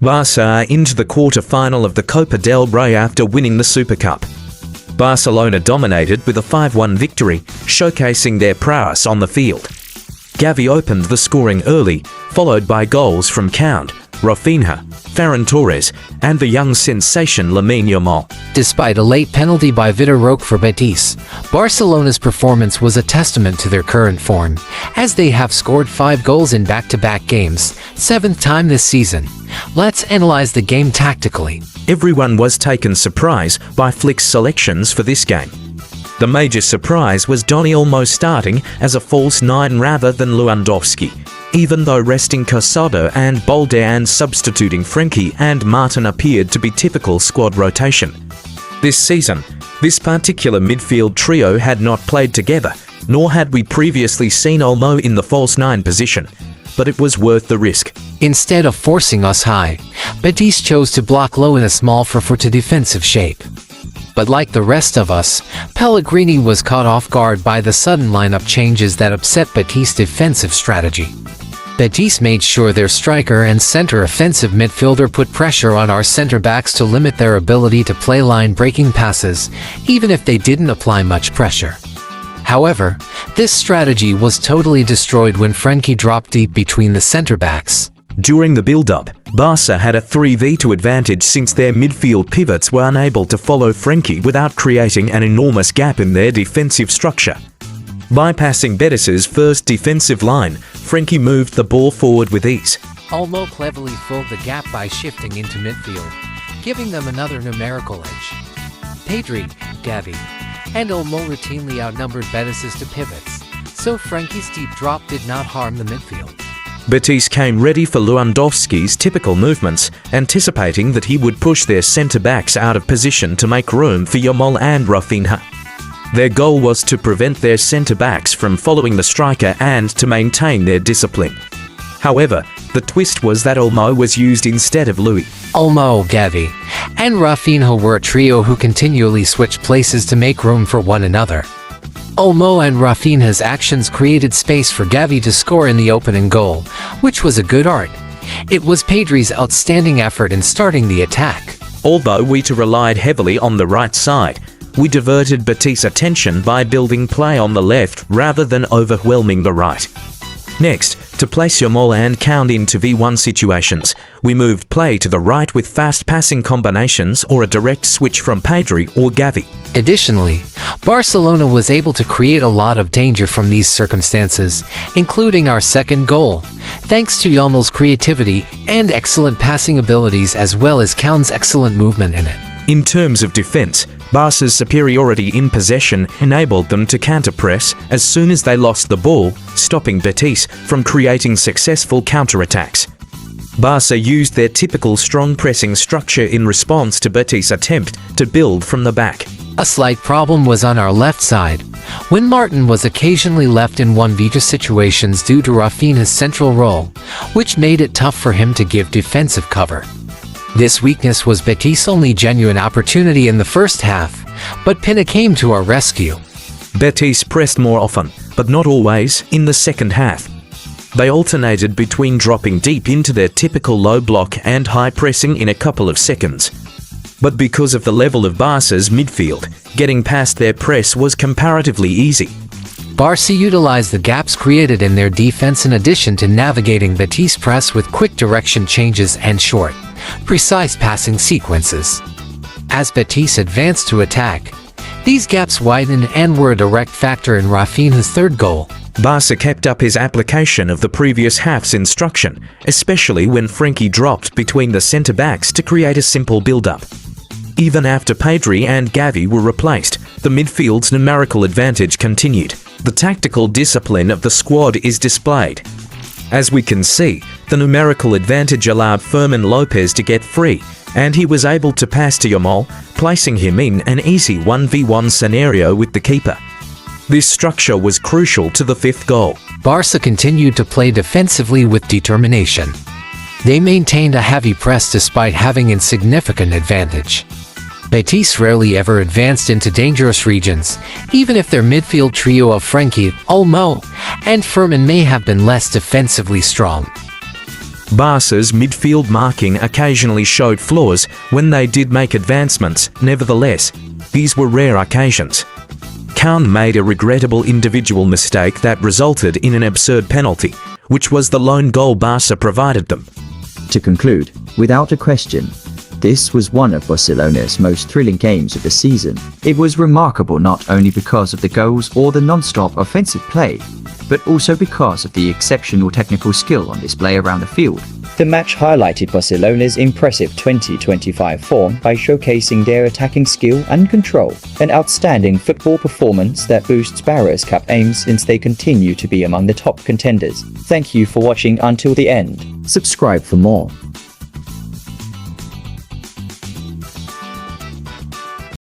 Barca are into the quarter-final of the Copa del Rey after winning the Super Cup. Barcelona dominated with a 5-1 victory, showcasing their prowess on the field. Gavi opened the scoring early, followed by goals from Koundé, Raphinha, Ferran and the young sensation Lamine Yamal. Despite a late penalty by Vitor Roque for Betis, Barcelona's performance was a testament to their current form, as they have scored 5 goals in back-to-back games, 7th time this season. Let's analyze the game tactically. Everyone was taken surprise by Flick's selections for this game. The major surprise was Dani Olmo starting as a false 9 rather than Lewandowski, even though resting Casado and Koundé and substituting Frenkie and Martin appeared to be typical squad rotation. This season, this particular midfield trio had not played together, nor had we previously seen Olmo in the false 9 position, but it was worth the risk. Instead of forcing us high, Betis chose to block low in a small 4-4-2 defensive shape. But like the rest of us, Pellegrini was caught off guard by the sudden lineup changes that upset Betis' defensive strategy. Betis made sure their striker and center offensive midfielder put pressure on our center-backs to limit their ability to play line-breaking passes, even if they didn't apply much pressure. However, this strategy was totally destroyed when Frenkie dropped deep between the center-backs. During the build-up, Barca had a 3v2 advantage since their midfield pivots were unable to follow Frenkie without creating an enormous gap in their defensive structure. Bypassing Betis' first defensive line, Frenkie moved the ball forward with ease. Olmo cleverly filled the gap by shifting into midfield, giving them another numerical edge. Pedri, Gavi, and Olmo routinely outnumbered Betis' to pivots, so Frenkie's deep drop did not harm the midfield. Betis came ready for Lewandowski's typical movements, anticipating that he would push their centre-backs out of position to make room for Yamal and Raphinha. Their goal was to prevent their centre-backs from following the striker and to maintain their discipline. However, the twist was that Olmo was used instead of Louis. Olmo, Gavi, and Raphinha were a trio who continually switched places to make room for one another. Olmo and Raphinha's actions created space for Gavi to score in the opening goal, which was a good art. It was Pedri's outstanding effort in starting the attack. Although we relied heavily on the right side, we diverted Betis' attention by building play on the left rather than overwhelming the right. Next, to place Yamal and Koundé into V1 situations, we moved play to the right with fast passing combinations or a direct switch from Pedri or Gavi. Additionally, Barcelona was able to create a lot of danger from these circumstances, including our second goal, thanks to Yamal's creativity and excellent passing abilities as well as Koundé's excellent movement in it. In terms of defense, Barca's superiority in possession enabled them to counter-press as soon as they lost the ball, stopping Betis from creating successful counter-attacks. Barca used their typical strong pressing structure in response to Betis' attempt to build from the back. A slight problem was on our left side, when Martin was occasionally left in 1v2 situations due to Raphinha's central role, which made it tough for him to give defensive cover. This weakness was Betis' only genuine opportunity in the first half, but Pina came to our rescue. Betis pressed more often, but not always, in the second half. They alternated between dropping deep into their typical low block and high pressing in a couple of seconds. But because of the level of Barca's midfield, getting past their press was comparatively easy. Barca utilized the gaps created in their defense in addition to navigating Betis' press with quick direction changes and short, precise passing sequences. As Betis advanced to attack, these gaps widened and were a direct factor in Raphinha's third goal. Barca kept up his application of the previous half's instruction, especially when Frenkie dropped between the centre-backs to create a simple build-up. Even after Pedri and Gavi were replaced, the midfield's numerical advantage continued. The tactical discipline of the squad is displayed. As we can see, the numerical advantage allowed Ferran Lopez to get free, and he was able to pass to Yamal, placing him in an easy 1v1 scenario with the keeper. This structure was crucial to the fifth goal. Barca continued to play defensively with determination. They maintained a heavy press despite having insignificant advantage. Betis rarely ever advanced into dangerous regions, even if their midfield trio of Frenkie, Olmo, and Ferran may have been less defensively strong. Barca's midfield marking occasionally showed flaws when they did make advancements. Nevertheless, these were rare occasions. Koundé made a regrettable individual mistake that resulted in an absurd penalty, which was the lone goal Barca provided them. To conclude, without a question, this was one of Barcelona's most thrilling games of the season. It was remarkable not only because of the goals or the non-stop offensive play, but also because of the exceptional technical skill on display around the field. The match highlighted Barcelona's impressive 2025 form by showcasing their attacking skill and control, an outstanding football performance that boosts Barca's cup aims since they continue to be among the top contenders. Thank you for watching until the end. Subscribe for more.